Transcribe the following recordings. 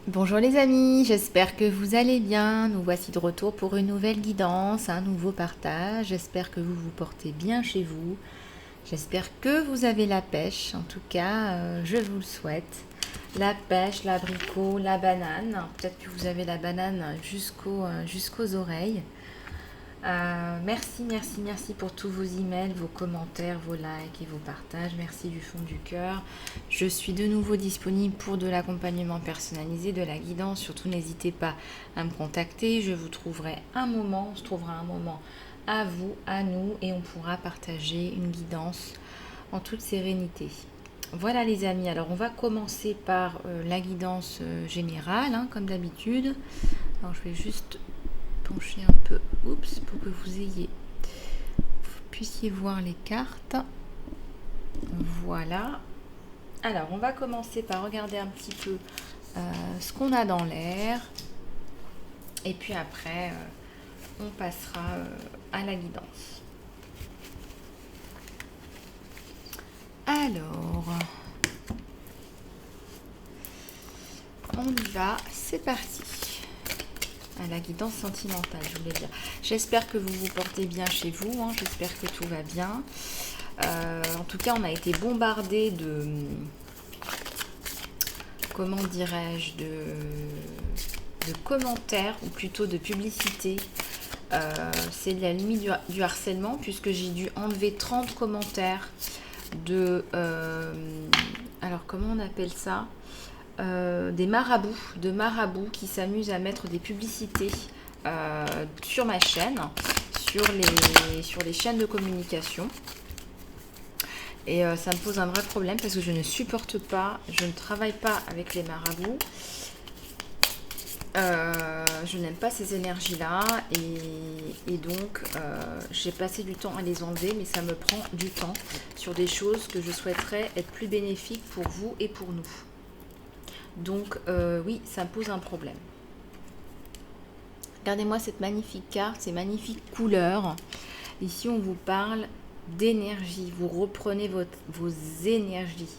Bonjour les amis, j'espère que vous allez bien. Nous voici de retour pour une nouvelle guidance, un nouveau partage. J'espère que vous vous portez bien chez vous. J'espère que vous avez la pêche. En tout cas, je vous le souhaite. La pêche, l'abricot, la banane. Peut-être que vous avez la banane jusqu'aux oreilles. Merci pour tous vos emails, vos commentaires, vos likes et vos partages. Merci du fond du cœur. Je suis de nouveau disponible pour de l'accompagnement personnalisé, de la guidance. Surtout, n'hésitez pas à me contacter. Je vous trouverai un moment, on se trouvera un moment à vous, à nous, et on pourra partager une guidance en toute sérénité. Voilà les amis, alors on va commencer par la guidance générale, hein, comme d'habitude. Alors je vais juste pencher un peu, oups, pour que vous puissiez voir les cartes. Voilà. Alors, on va commencer par regarder un petit peu ce qu'on a dans l'air. Et puis après, on passera à la guidance. Alors, on y va, c'est parti. À la guidance sentimentale, je voulais dire. J'espère que vous vous portez bien chez vous, hein, j'espère que tout va bien. En tout cas, on a été bombardé de, comment dirais-je, de commentaires, ou plutôt de publicités. C'est la limite du harcèlement, puisque j'ai dû enlever 30 commentaires alors comment on appelle ça, de marabouts qui s'amusent à mettre des publicités sur ma chaîne, sur les chaînes de communication. Et ça me pose un vrai problème parce que je ne supporte pas, je ne travaille pas avec les marabouts. Je n'aime pas ces énergies-là et donc j'ai passé du temps à les enlever, mais ça me prend du temps sur des choses que je souhaiterais être plus bénéfiques pour vous et pour nous. Donc oui, ça me pose un problème. Regardez-moi cette magnifique carte, ces magnifiques couleurs. Ici, on vous parle d'énergie. Vous reprenez vos énergies.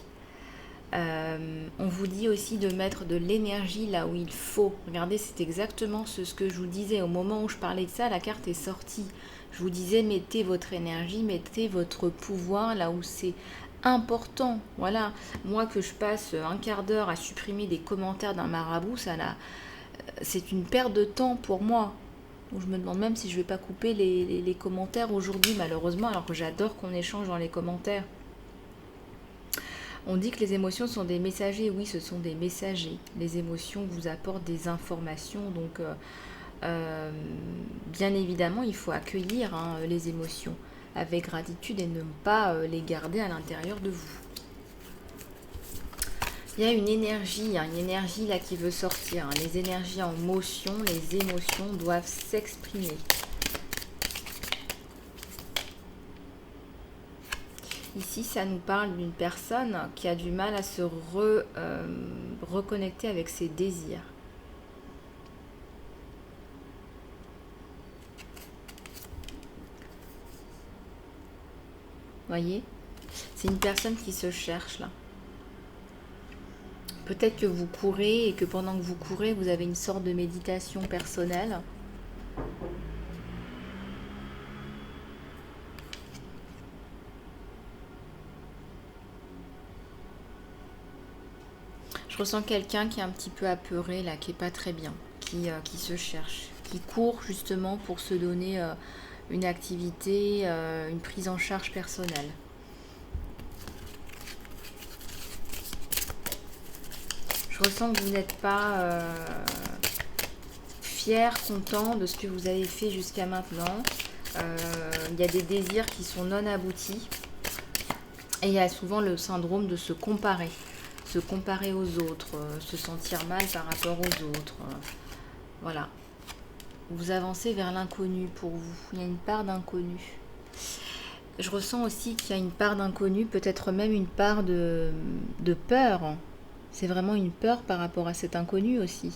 On vous dit aussi de mettre de l'énergie là où il faut. Regardez, c'est exactement ce que je vous disais. Au moment où je parlais de ça, la carte est sortie. Je vous disais, mettez votre énergie, mettez votre pouvoir là où c'est important. Voilà, moi que je passe un quart d'heure à supprimer des commentaires d'un marabout, c'est une perte de temps pour moi. Donc je me demande même si je vais pas couper les commentaires aujourd'hui, malheureusement, alors que j'adore qu'on échange dans les commentaires. On dit que les émotions sont des messagers. Oui, ce sont des messagers. Les émotions vous apportent des informations. Donc, bien évidemment, il faut accueillir les émotions avec gratitude et ne pas les garder à l'intérieur de vous. Il y a une énergie là qui veut sortir. Les énergies en motion, les émotions doivent s'exprimer. Ici, ça nous parle d'une personne qui a du mal à se reconnecter avec ses désirs. Voyez, c'est une personne qui se cherche là. Peut-être que vous courez et que pendant que vous courez, vous avez une sorte de méditation personnelle. Je ressens quelqu'un qui est un petit peu apeuré là, qui est pas très bien, qui se cherche, qui court justement pour se donner une activité, une prise en charge personnelle. Je ressens que vous n'êtes pas fier, content de ce que vous avez fait jusqu'à maintenant. Il y a des désirs qui sont non aboutis. Et il y a souvent le syndrome de se comparer aux autres, se sentir mal par rapport aux autres. Voilà. Vous avancez vers l'inconnu pour vous. Il y a une part d'inconnu. Je ressens aussi qu'il y a une part d'inconnu, peut-être même une part de peur. C'est vraiment une peur par rapport à cet inconnu aussi.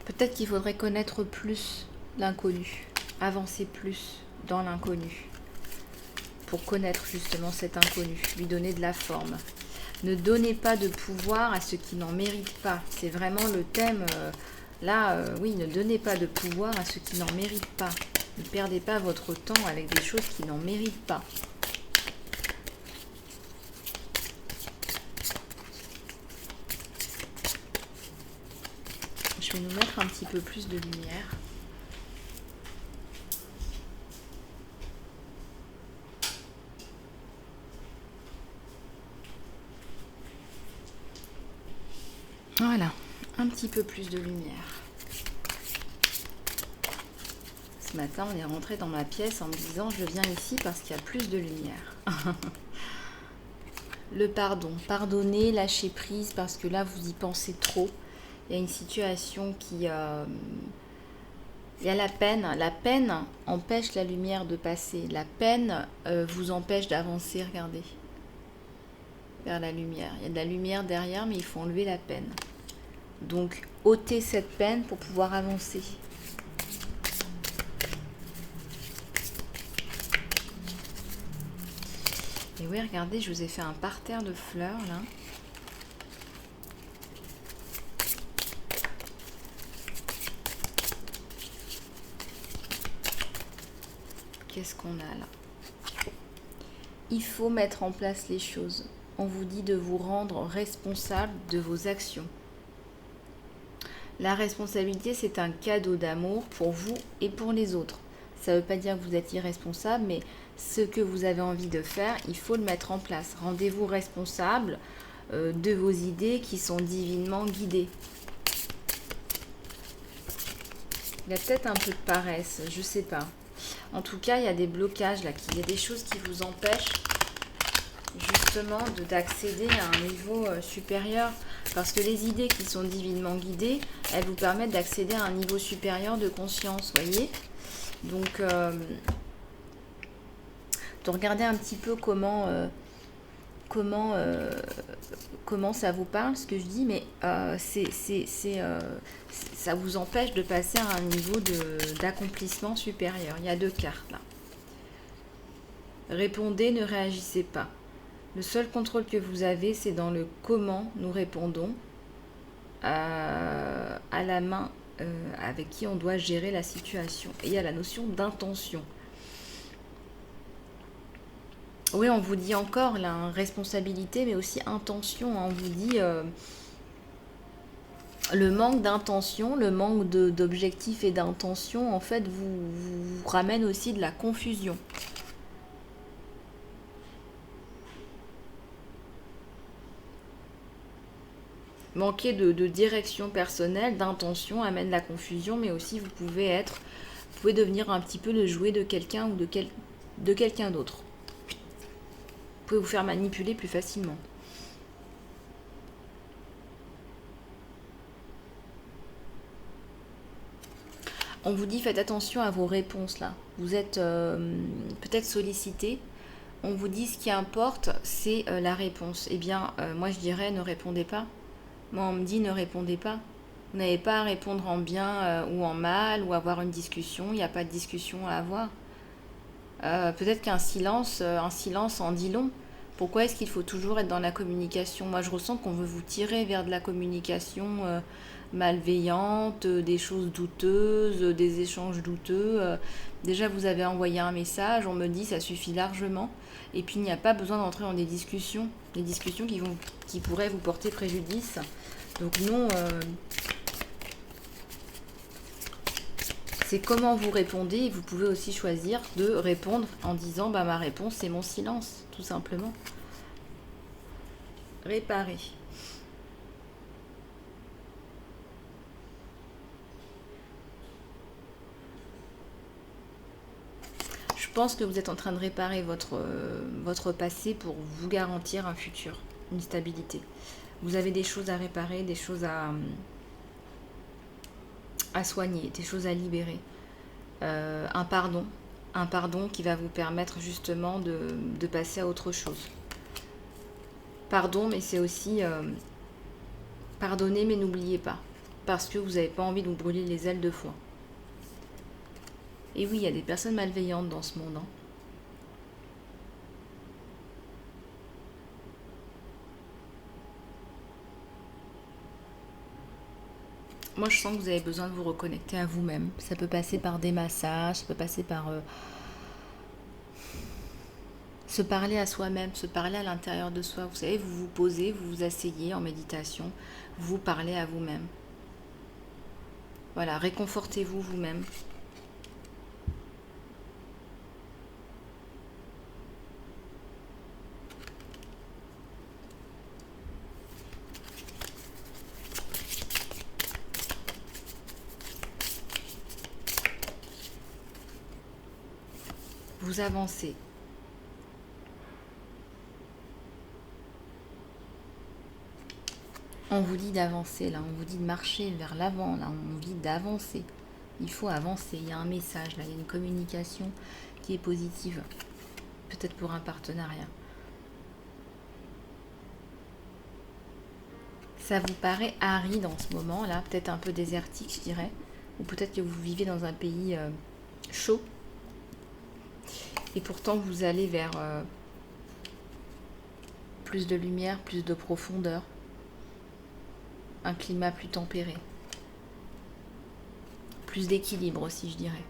Peut-être qu'il faudrait connaître plus l'inconnu, avancer plus dans l'inconnu. pour connaître justement cet inconnu, lui donner de la forme. Ne donnez pas de pouvoir à ceux qui n'en méritent pas. C'est vraiment le thème. Oui, ne donnez pas de pouvoir à ceux qui n'en méritent pas. Ne perdez pas votre temps avec des choses qui n'en méritent pas. Je vais nous mettre un petit peu plus de lumière. Voilà, un petit peu plus de lumière. Ce matin, on est rentré dans ma pièce en me disant je viens ici parce qu'il y a plus de lumière. Le pardon, pardonner, lâcher prise parce que là vous y pensez trop. Il y a une situation qui... il y a la peine. La peine empêche la lumière de passer. La peine vous empêche d'avancer, regardez. Vers la lumière. Il y a de la lumière derrière, mais il faut enlever la peine. Donc, ôtez cette peine pour pouvoir avancer. Et oui, regardez, je vous ai fait un parterre de fleurs, là. Qu'est-ce qu'on a là? Il faut mettre en place les choses. On vous dit de vous rendre responsable de vos actions. La responsabilité, c'est un cadeau d'amour pour vous et pour les autres. Ça ne veut pas dire que vous êtes irresponsable, mais ce que vous avez envie de faire, il faut le mettre en place. Rendez-vous responsable de vos idées qui sont divinement guidées. Il y a peut-être un peu de paresse, je ne sais pas. En tout cas, il y a des blocages là, il y a des choses qui vous empêchent justement d'accéder à un niveau supérieur. Parce que les idées qui sont divinement guidées, elles vous permettent d'accéder à un niveau supérieur de conscience, voyez. Donc, de regarder un petit peu comment ça vous parle, ce que je dis, mais ça vous empêche de passer à un niveau d'accomplissement supérieur. Il y a deux cartes là. Répondez, ne réagissez pas. Le seul contrôle que vous avez, c'est dans le comment nous répondons à la main avec qui on doit gérer la situation. Et il y a la notion d'intention. Oui, on vous dit encore là, hein, responsabilité, mais aussi intention. Hein, on vous dit le manque d'intention, le manque d'objectif et d'intention, en fait, vous ramène aussi de la confusion. Manquer de direction personnelle, d'intention amène la confusion, mais aussi vous pouvez devenir un petit peu le jouet de quelqu'un ou de quelqu'un d'autre. Vous pouvez vous faire manipuler plus facilement. On vous dit faites attention à vos réponses là. Vous êtes peut-être sollicité. On vous dit ce qui importe, c'est la réponse. Eh bien, moi je dirais ne répondez pas. Moi, on me dit ne répondez pas. Vous n'avez pas à répondre en bien ou en mal ou avoir une discussion. Il n'y a pas de discussion à avoir. Peut-être qu'un silence en dit long. Pourquoi est-ce qu'il faut toujours être dans la communication? Moi, je ressens qu'on veut vous tirer vers de la communication malveillante, des choses douteuses, des échanges douteux. Déjà, vous avez envoyé un message, on me dit ça suffit largement. Et puis, il n'y a pas besoin d'entrer dans des discussions qui pourraient vous porter préjudice. Donc non, c'est comment vous répondez. Et vous pouvez aussi choisir de répondre en disant bah, ma réponse c'est mon silence, tout simplement. Réparer. Je pense que vous êtes en train de réparer votre passé pour vous garantir un futur, une stabilité. Vous avez des choses à réparer, des choses à soigner, des choses à libérer. Un pardon qui va vous permettre justement de passer à autre chose. Pardon, mais c'est aussi pardonner, mais n'oubliez pas, parce que vous n'avez pas envie de vous brûler les ailes deux fois. Et oui, il y a des personnes malveillantes dans ce monde. Hein. Moi, je sens que vous avez besoin de vous reconnecter à vous-même. Ça peut passer par des massages, ça peut passer par se parler à soi-même, se parler à l'intérieur de soi. Vous savez, vous vous posez, vous vous asseyez en méditation, vous parlez à vous-même. Voilà, réconfortez-vous vous-même. Vous avancez. On vous dit d'avancer, là, on vous dit de marcher vers l'avant, là, on vous dit d'avancer. Il faut avancer, il y a un message, là, il y a une communication qui est positive, peut-être pour un partenariat. Ça vous paraît aride en ce moment, là, peut-être un peu désertique, je dirais, ou peut-être que vous vivez dans un pays chaud, et pourtant vous allez vers plus de lumière, plus de profondeur, un climat plus tempéré, plus d'équilibre aussi, je dirais.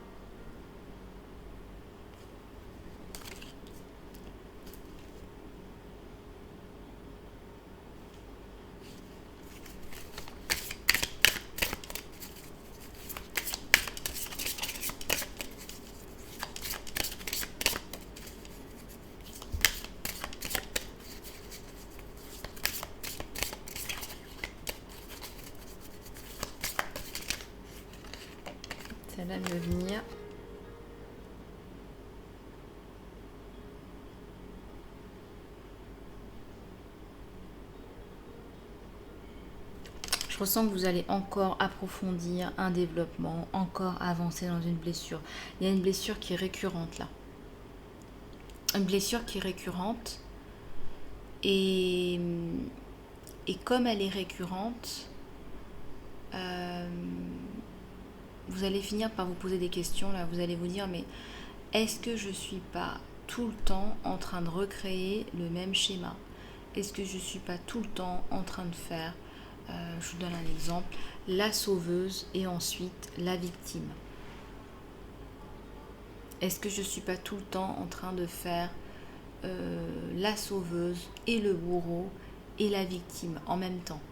Ça va mieux venir. Je ressens que vous allez encore approfondir un développement, encore avancer dans une blessure. Il y a une blessure qui est récurrente là. Une blessure qui est récurrente. Et comme elle est récurrente, vous allez finir par vous poser des questions. Là, vous allez vous dire, mais est-ce que je ne suis pas tout le temps en train de recréer le même schéma? Est-ce que je ne suis pas tout le temps en train de faire, je vous donne un exemple, la sauveuse et ensuite la victime? Est-ce que je ne suis pas tout le temps en train de faire la sauveuse et le bourreau et la victime en même temps?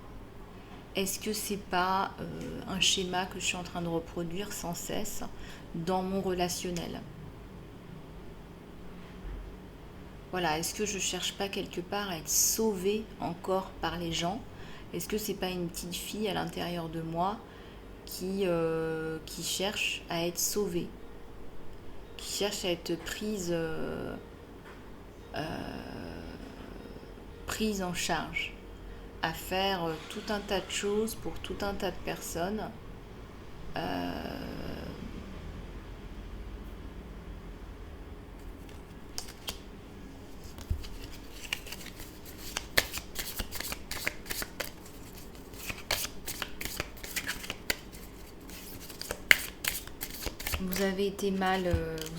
Est-ce que c'est pas un schéma que je suis en train de reproduire sans cesse dans mon relationnel? Voilà, est-ce que je cherche pas quelque part à être sauvée encore par les gens? Est-ce que c'est pas une petite fille à l'intérieur de moi qui cherche à être sauvée, qui cherche à être prise en charge, à faire tout un tas de choses pour tout un tas de personnes. Vous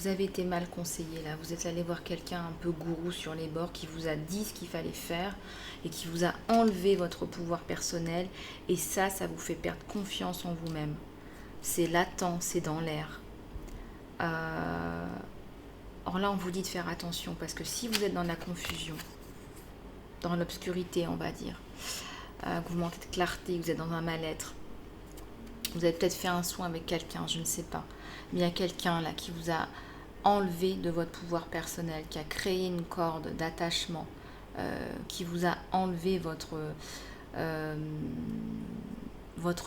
avez été mal conseillé là. Vous êtes allé voir quelqu'un un peu gourou sur les bords qui vous a dit ce qu'il fallait faire et qui vous a enlevé votre pouvoir personnel. Et ça vous fait perdre confiance en vous-même. C'est latent, c'est dans l'air. Or là, on vous dit de faire attention parce que si vous êtes dans la confusion, dans l'obscurité, on va dire, que vous manquez de clarté, que vous êtes dans un mal-être, vous avez peut-être fait un soin avec quelqu'un, je ne sais pas. Mais il y a quelqu'un là qui vous a enlevé de votre pouvoir personnel, qui a créé une corde d'attachement, qui vous a enlevé votre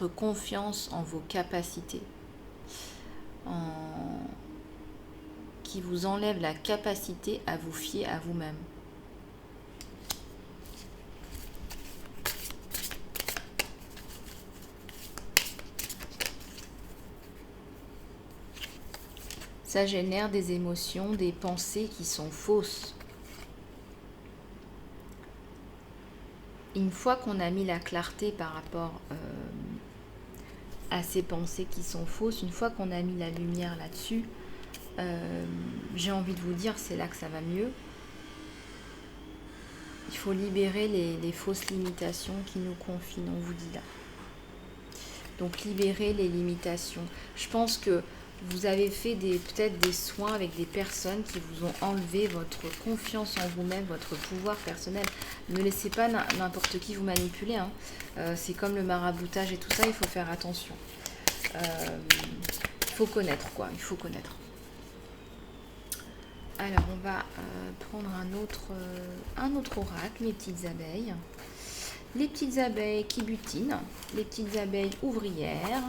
confiance en vos capacités, qui vous enlève la capacité à vous fier à vous-même. Ça génère des émotions, des pensées qui sont fausses. Une fois qu'on a mis la clarté par rapport à ces pensées qui sont fausses, une fois qu'on a mis la lumière là-dessus, j'ai envie de vous dire, c'est là que ça va mieux. Il faut libérer les fausses limitations qui nous confinent, on vous dit là. Donc libérer les limitations. Je pense que vous avez fait peut-être des soins avec des personnes qui vous ont enlevé votre confiance en vous-même, votre pouvoir personnel. Ne laissez pas n'importe qui vous manipuler, hein. C'est comme le maraboutage et tout ça, il faut faire attention. Il faut connaître, quoi. Il faut connaître. Alors, on va prendre un autre oracle, mes petites abeilles. Les petites abeilles qui butinent, les petites abeilles ouvrières.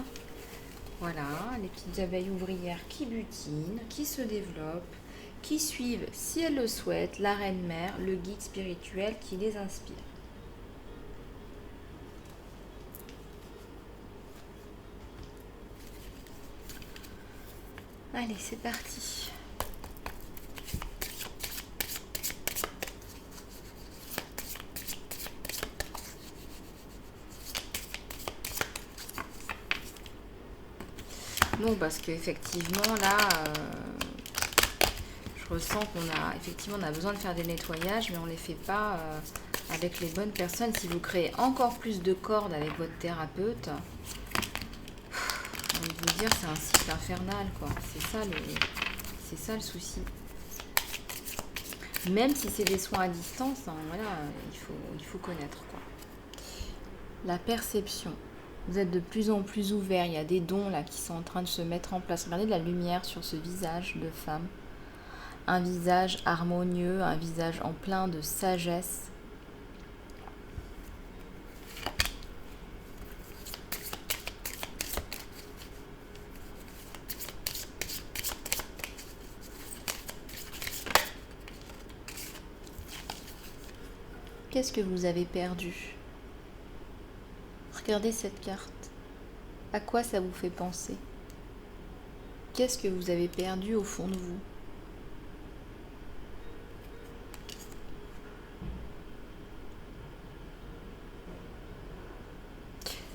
Voilà, les petites abeilles ouvrières qui butinent, qui se développent, qui suivent, si elles le souhaitent, la reine-mère, le guide spirituel qui les inspire. Allez, c'est parti. Non, parce qu'effectivement, là, je ressens on a besoin de faire des nettoyages, mais on ne les fait pas avec les bonnes personnes. Si vous créez encore plus de cordes avec votre thérapeute, j'ai envie de vous dire, c'est un cycle infernal, quoi. C'est ça le souci. Même si c'est des soins à distance, hein, voilà, il faut connaître, quoi. La perception. Vous êtes de plus en plus ouvert. Il y a des dons là qui sont en train de se mettre en place. Regardez la lumière sur ce visage de femme. Un visage harmonieux, un visage en plein de sagesse. Qu'est-ce que vous avez perdu? Regardez cette carte. À quoi ça vous fait penser? Qu'est-ce que vous avez perdu au fond de vous?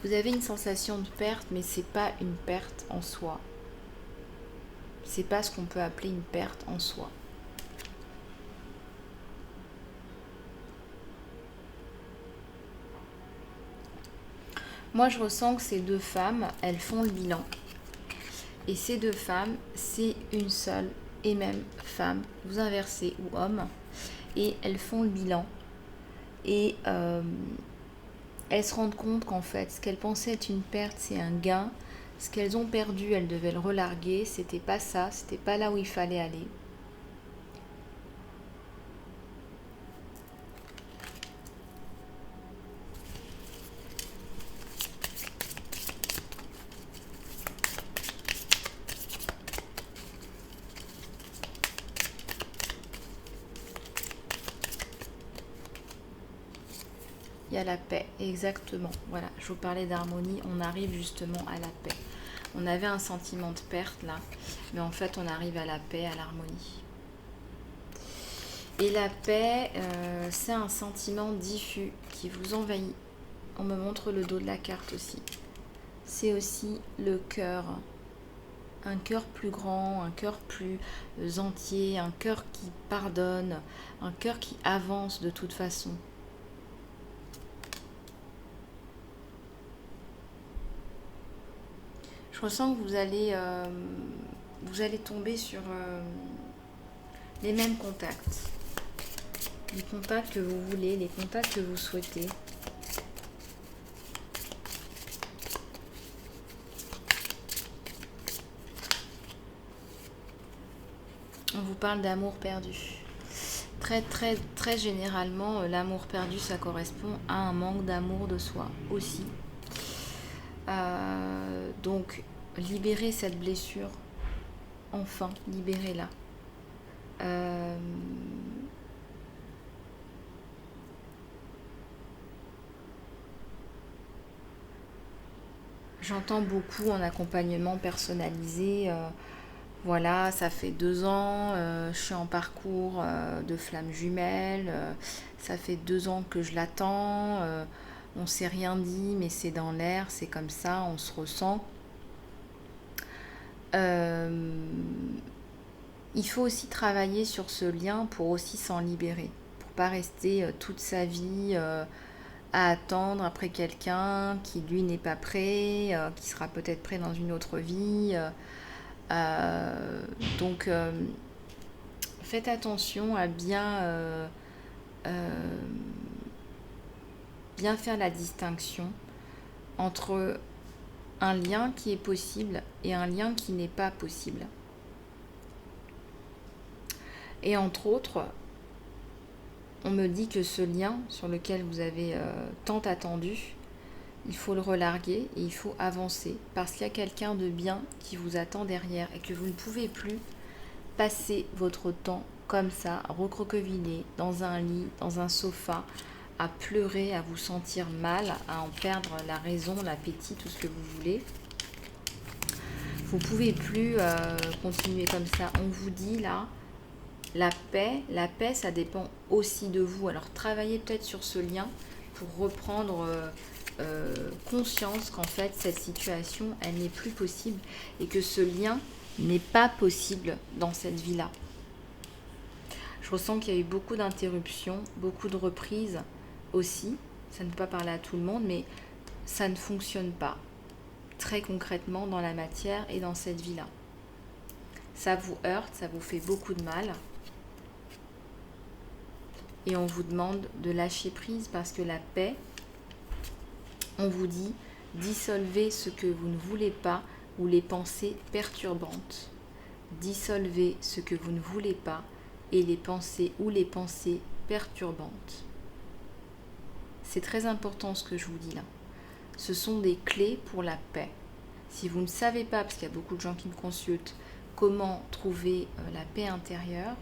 Vous avez une sensation de perte, mais c'est pas une perte en soi. C'est pas ce qu'on peut appeler une perte en soi. Moi, je ressens que ces deux femmes, elles font le bilan. Et ces deux femmes, c'est une seule et même femme, vous inversez, ou homme. Et elles font le bilan. Et elles se rendent compte qu'en fait, ce qu'elles pensaient être une perte, c'est un gain. Ce qu'elles ont perdu, elles devaient le relarguer. C'était pas ça, c'était pas là où il fallait aller. Il y a la paix, exactement. Voilà, je vous parlais d'harmonie, on arrive justement à la paix. On avait un sentiment de perte là, mais en fait on arrive à la paix, à l'harmonie. Et la paix, c'est un sentiment diffus qui vous envahit. On me montre le dos de la carte aussi. C'est aussi le cœur. Un cœur plus grand, un cœur plus entier, un cœur qui pardonne, un cœur qui avance de toute façon. Je ressens que vous allez tomber sur les mêmes contacts. Les contacts que vous voulez, les contacts que vous souhaitez. On vous parle d'amour perdu. Très généralement, l'amour perdu, ça correspond à un manque d'amour de soi aussi. Donc, libérez cette blessure. Enfin, libérez-la. J'entends beaucoup en accompagnement personnalisé. Voilà, ça fait 2 ans, je suis en parcours de flamme jumelle. Ça fait 2 ans que je l'attends. On ne s'est rien dit, mais c'est dans l'air, c'est comme ça, on se ressent. Il faut aussi travailler sur ce lien pour aussi s'en libérer, pour pas rester toute sa vie à attendre après quelqu'un qui lui n'est pas prêt, qui sera peut-être prêt dans une autre vie. Donc faites attention à bien faire la distinction entre un lien qui est possible et un lien qui n'est pas possible. Et entre autres, on me dit que ce lien sur lequel vous avez tant attendu, il faut le relarguer et il faut avancer parce qu'il y a quelqu'un de bien qui vous attend derrière et que vous ne pouvez plus passer votre temps comme ça, recroquevillé dans un lit, dans un sofa, à pleurer, à vous sentir mal, à en perdre la raison, l'appétit, tout ce que vous voulez. Vous ne pouvez plus continuer comme ça. On vous dit là, la paix, ça dépend aussi de vous. Alors travaillez peut-être sur ce lien pour reprendre conscience qu'en fait cette situation, elle n'est plus possible et que ce lien n'est pas possible dans cette vie-là. Je ressens qu'il y a eu beaucoup d'interruptions, beaucoup de reprises aussi. Ça ne peut pas parler à tout le monde, mais ça ne fonctionne pas très concrètement dans la matière et dans cette vie-là. Ça vous heurte, ça vous fait beaucoup de mal. Et on vous demande de lâcher prise parce que la paix, on vous dit, dissolvez ce que vous ne voulez pas ou les pensées perturbantes. Dissolvez ce que vous ne voulez pas et les pensées ou les pensées perturbantes. C'est très important ce que je vous dis là. Ce sont des clés pour la paix. Si vous ne savez pas, parce qu'il y a beaucoup de gens qui me consultent, comment trouver la paix intérieure,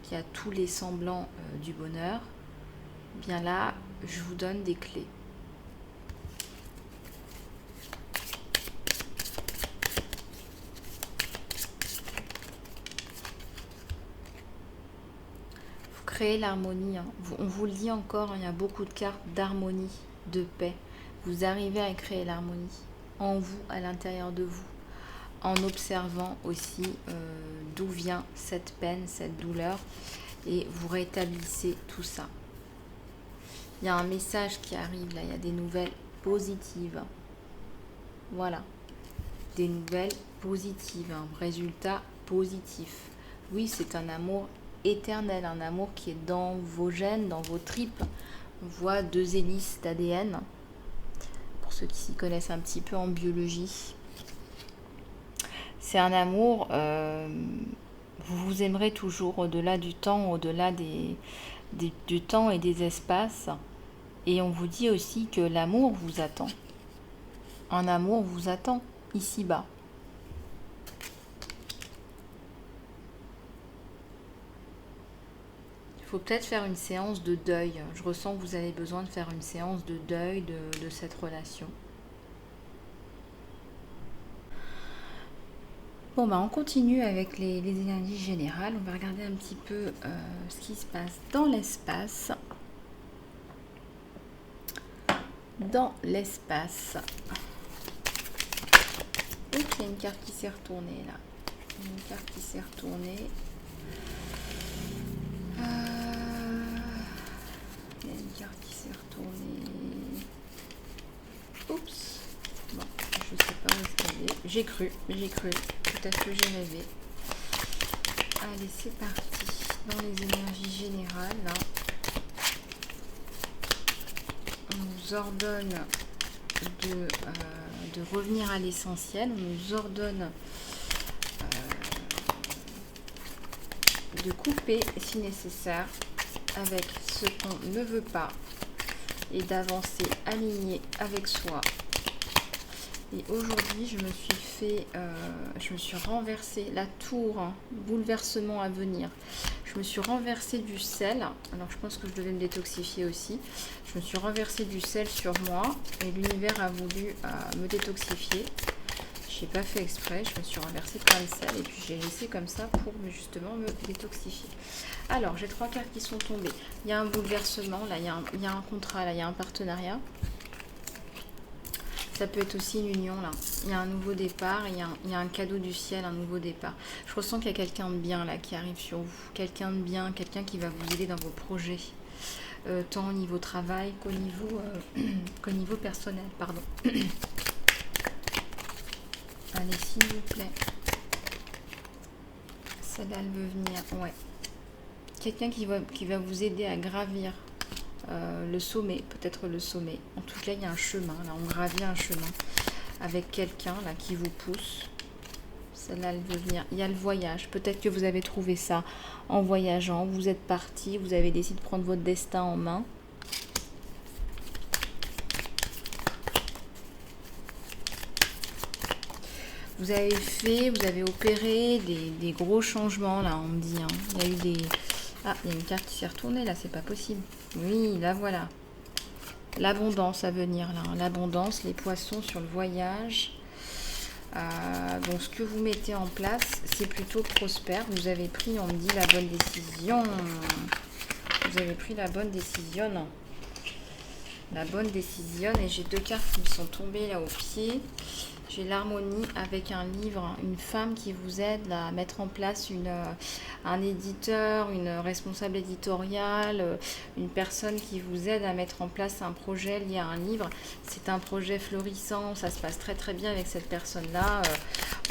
qui a tous les semblants du bonheur, bien là, je vous donne des clés. Créer l'harmonie. On vous le dit encore, il y a beaucoup de cartes d'harmonie, de paix. Vous arrivez à créer l'harmonie en vous, à l'intérieur de vous, en observant aussi d'où vient cette peine, cette douleur, et vous rétablissez tout ça. Il y a un message qui arrive là, il y a des nouvelles positives. Voilà, des nouvelles positives, un résultat positif. Oui, c'est un amour éternel, un amour qui est dans vos gènes, dans vos tripes. On voit 2 hélices d'ADN, pour ceux qui s'y connaissent un petit peu en biologie. C'est un amour, vous vous aimerez toujours au-delà du temps, au-delà du temps et des espaces. Et on vous dit aussi que l'amour vous attend. Un amour vous attend ici-bas. Il faut peut-être faire une séance de deuil. Je ressens que vous avez besoin de faire une séance de deuil de cette relation. Bon, on continue avec les énergies générales. On va regarder un petit peu ce qui se passe dans l'espace. Dans l'espace. Oups, il y a une carte qui s'est retournée là. Une carte qui s'est retournée. Il y a une carte qui s'est retournée. Oups. Bon, je sais pas où est-ce qu'elle est. J'ai cru. Peut-être que j'ai rêvé. Allez, c'est parti. Dans les énergies générales, là, on nous ordonne de revenir à l'essentiel. On nous ordonne de couper si nécessaire avec ce qu'on ne veut pas et d'avancer aligné avec soi. Et aujourd'hui, je me suis renversée la tour, bouleversement à venir. Je me suis renversée du sel. Alors, je pense que je devais me détoxifier aussi. Je me suis renversée du sel sur moi et l'univers a voulu me détoxifier. Je n'ai pas fait exprès. Je me suis renversée plein de sel et puis j'ai laissé comme ça pour justement me détoxifier. Alors, j'ai 3 cartes qui sont tombées. Il y a un bouleversement, là, il y a un contrat, là, il y a un partenariat. Ça peut être aussi une union là. Il y a un nouveau départ, il y a un cadeau du ciel, un nouveau départ. Je ressens qu'il y a quelqu'un de bien là qui arrive sur vous. Quelqu'un de bien, quelqu'un qui va vous aider dans vos projets. tant au niveau travail qu'au niveau personnel, pardon. Allez, s'il vous plaît. Celle-là, elle veut venir, ouais. Quelqu'un qui va vous aider à gravir le sommet, peut-être le sommet. En tout cas, il y a un chemin, là, on gravit un chemin avec quelqu'un là qui vous pousse. Celle-là, elle veut venir. Il y a le voyage. Peut-être que vous avez trouvé ça en voyageant. Vous êtes parti, vous avez décidé de prendre votre destin en main. Vous avez opéré des gros changements, là, on me dit. Hein. Il y a eu des... Ah, il y a une carte qui s'est retournée, là, c'est pas possible. Oui, là, voilà. L'abondance à venir, là. Hein. L'abondance, les poissons sur le voyage. Donc, ce que vous mettez en place, c'est plutôt prospère. Vous avez pris, on me dit, la bonne décision. Vous avez pris la bonne décision. La bonne décision. Et j'ai deux cartes qui me sont tombées, là, au pied. J'ai l'harmonie avec un livre, une femme qui vous aide à mettre en place un éditeur, une responsable éditoriale, une personne qui vous aide à mettre en place un projet lié à un livre. C'est un projet florissant, ça se passe très très bien avec cette personne-là.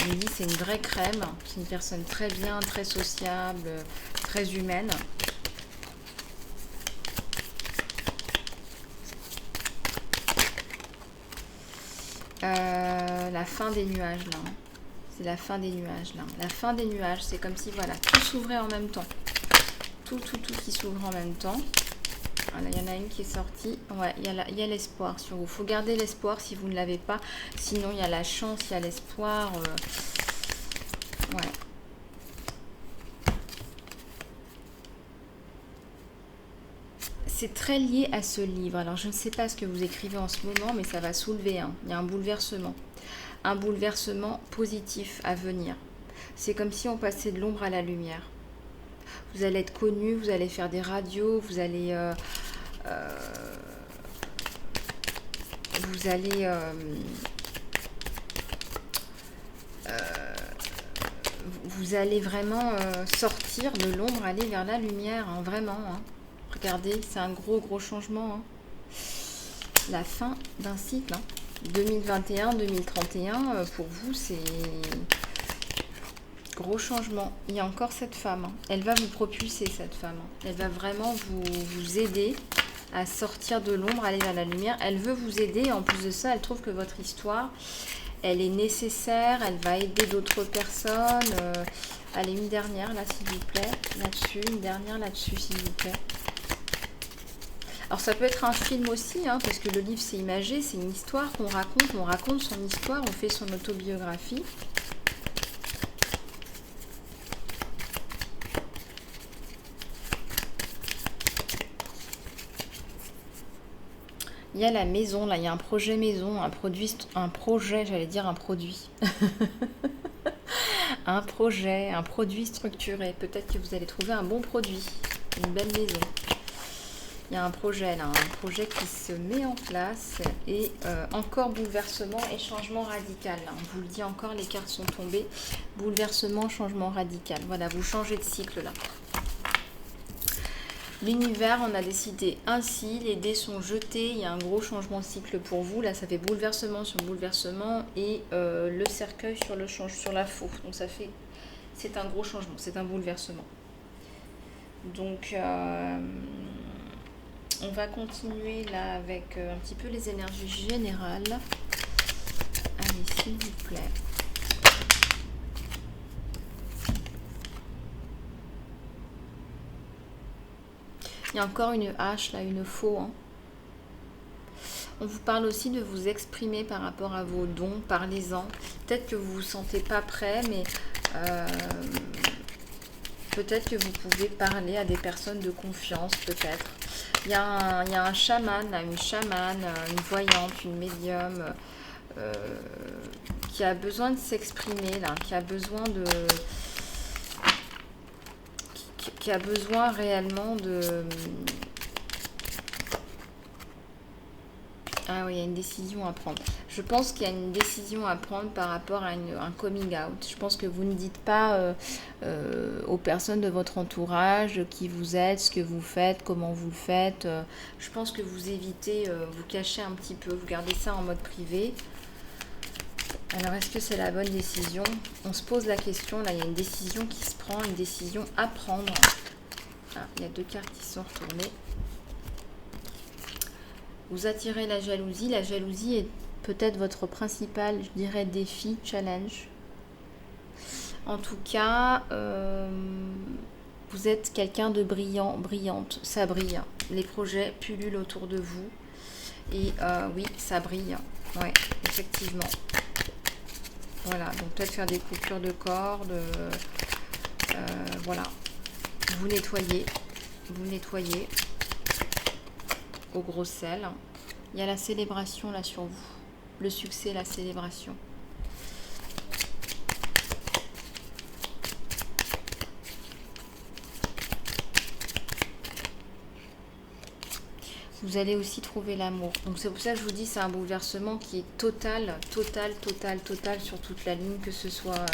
On me dit c'est une vraie crème, c'est une personne très bien, très sociable, très humaine. La fin des nuages là. C'est la fin des nuages là. La fin des nuages, c'est comme si voilà, tout s'ouvrait en même temps. Tout qui s'ouvre en même temps. Voilà, il y en a une qui est sortie. Ouais, il y a l'espoir sur vous. Il faut garder l'espoir si vous ne l'avez pas. Sinon, il y a la chance, il y a l'espoir. Ouais. C'est très lié à ce livre. Alors, je ne sais pas ce que vous écrivez en ce moment, mais ça va soulever. Hein. Il y a un bouleversement. Un bouleversement positif à venir. C'est comme si on passait de l'ombre à la lumière. Vous allez être connu, vous allez faire des radios, vous allez vraiment sortir de l'ombre, aller vers la lumière, hein, vraiment. Hein. Regardez, c'est un gros changement. Hein. La fin d'un cycle. Hein. 2021-2031, pour vous, c'est gros changement. Il y a encore cette femme. Hein. Elle va vous propulser, cette femme. Hein. Elle va vraiment vous aider à sortir de l'ombre, aller vers la lumière. Elle veut vous aider. En plus de ça, elle trouve que votre histoire, elle est nécessaire. Elle va aider d'autres personnes. Allez, une dernière, là, s'il vous plaît. Là-dessus, une dernière là-dessus, s'il vous plaît. Alors ça peut être un film aussi, hein, parce que le livre c'est imagé, c'est une histoire qu'on raconte, on raconte son histoire, on fait son autobiographie. Il y a la maison, là, il y a un projet maison, un projet, j'allais dire un produit. Un produit structuré. Peut-être que vous allez trouver un bon produit, une belle maison. Il y a un projet là, un projet qui se met en place et encore bouleversement et changement radical. Là. On vous le dit encore, les cartes sont tombées. Bouleversement, changement radical. Voilà, vous changez de cycle là. L'univers, on a décidé ainsi, les dés sont jetés, il y a un gros changement de cycle pour vous. Là, ça fait bouleversement sur bouleversement et le cercueil sur la faux. Donc ça fait, c'est un gros changement, c'est un bouleversement. Donc... on va continuer là avec un petit peu les énergies générales. Allez, s'il vous plaît. Il y a encore une hache là, une faux. Hein. On vous parle aussi de vous exprimer par rapport à vos dons. Parlez-en. Peut-être que vous ne vous sentez pas prêt, mais peut-être que vous pouvez parler à des personnes de confiance, peut-être. Il y a un chaman, une chamane, une voyante, une médium qui a besoin de s'exprimer, là, qui a besoin réellement de... Ah oui, il y a une décision à prendre. Je pense qu'il y a une décision à prendre par rapport à un coming out. Je pense que vous ne dites pas aux personnes de votre entourage qui vous êtes, ce que vous faites, comment vous le faites. Je pense que vous évitez, vous cachez un petit peu, vous gardez ça en mode privé. Alors, est-ce que c'est la bonne décision? On se pose la question. Là, il y a une décision qui se prend, une décision à prendre. Ah, il y a 2 cartes qui sont retournées. Vous attirez la jalousie. La jalousie est peut-être votre principal, je dirais, défi, challenge. En tout cas, vous êtes quelqu'un de brillant, brillante. Ça brille. Les projets pullulent autour de vous. Et oui, ça brille. Ouais, effectivement. Voilà, donc peut-être faire des coupures de corde. Voilà. Vous nettoyez au gros sel. Il y a la célébration là sur vous. Le succès, la célébration. Vous allez aussi trouver l'amour. Donc c'est pour ça que je vous dis, c'est un bouleversement qui est total sur toute la ligne, que ce soit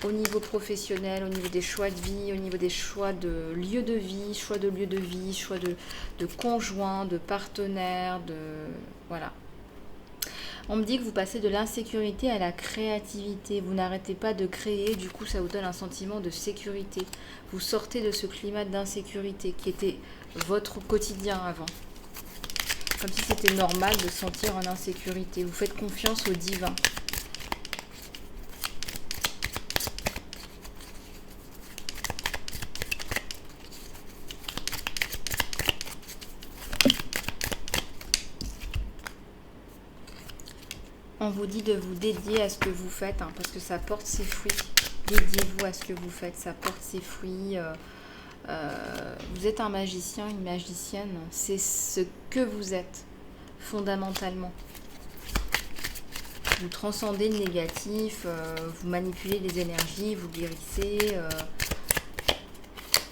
au niveau professionnel, au niveau des choix de vie, au niveau des choix de lieu de vie, choix de conjoint, de partenaire, voilà. On me dit que vous passez de l'insécurité à la créativité. Vous n'arrêtez pas de créer, du coup ça vous donne un sentiment de sécurité. Vous sortez de ce climat d'insécurité qui était votre quotidien avant. Comme si c'était normal de se sentir en insécurité. Vous faites confiance au divin. On vous dit de vous dédier à ce que vous faites, hein, parce que ça porte ses fruits. Dédiez-vous à ce que vous faites, ça porte ses fruits. Vous êtes un magicien, une magicienne. C'est ce que vous êtes, fondamentalement. Vous transcendez le négatif, vous manipulez les énergies, vous guérissez.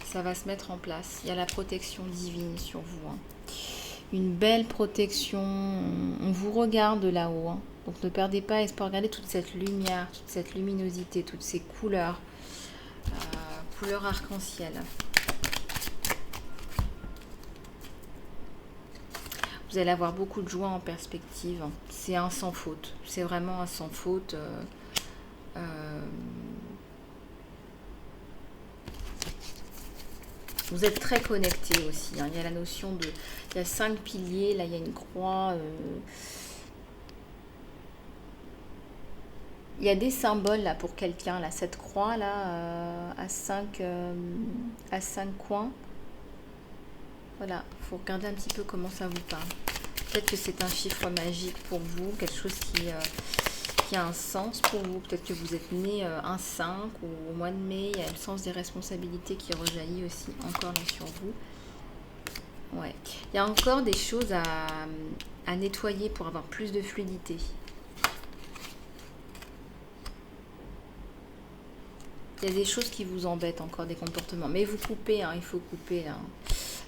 Ça va se mettre en place. Il y a la protection divine sur vous. Hein. Une belle protection. On vous regarde de là-haut. Hein. Donc ne perdez pas espoir. Regardez toute cette lumière, toute cette luminosité, toutes ces couleurs. Couleurs arc-en-ciel. Vous allez avoir beaucoup de joie en perspective. C'est un sans faute. C'est vraiment un sans faute. Vous êtes très connecté aussi. Hein. Il y a la notion de... Il y a 5 piliers. Là, il y a une croix. Il y a des symboles là pour quelqu'un. Là, cette croix là à 5 coins. Voilà, il faut regarder un petit peu comment ça vous parle. Peut-être que c'est un chiffre magique pour vous, quelque chose qui a un sens pour vous. Peut-être que vous êtes né un 5 ou au mois de mai. Il y a le sens des responsabilités qui rejaillit aussi encore là sur vous. Ouais. Il y a encore des choses à nettoyer pour avoir plus de fluidité. Il y a des choses qui vous embêtent encore, des comportements. Mais vous coupez, hein, il faut couper. Hein.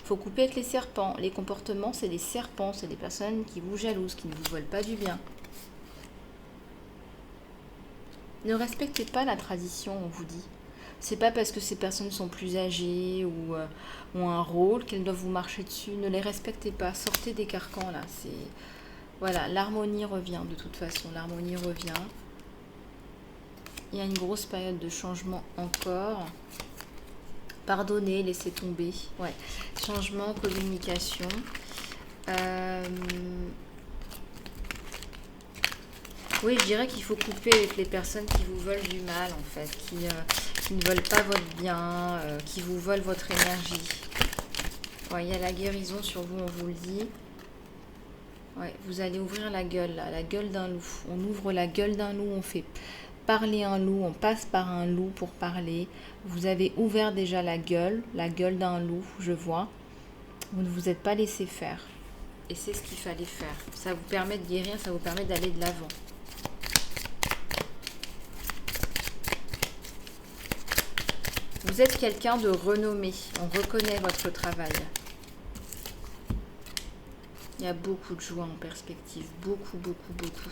Faut couper avec les serpents. Les comportements, c'est des serpents, c'est des personnes qui vous jalousent, qui ne vous veulent pas du bien. Ne respectez pas la tradition, on vous dit. C'est pas parce que ces personnes sont plus âgées ou ont un rôle qu'elles doivent vous marcher dessus. Ne les respectez pas. Sortez des carcans là. Voilà, l'harmonie revient de toute façon. L'harmonie revient. Il y a une grosse période de changement encore. Pardonnez, laissez tomber. Ouais. Changement, communication. Oui, je dirais qu'il faut couper avec les personnes qui vous veulent du mal, en fait. Qui ne veulent pas votre bien, qui vous volent votre énergie. Ouais, il y a la guérison sur vous, on vous le dit. Ouais, vous allez ouvrir la gueule, là, la gueule d'un loup. On ouvre la gueule d'un loup, on fait parler un loup, on passe par un loup pour parler. Vous avez ouvert déjà la gueule d'un loup, je vois. Vous ne vous êtes pas laissé faire. Et c'est ce qu'il fallait faire. Ça vous permet de guérir, ça vous permet d'aller de l'avant. Vous êtes quelqu'un de renommé. On reconnaît votre travail. Il y a beaucoup de joie en perspective. Beaucoup, beaucoup, beaucoup.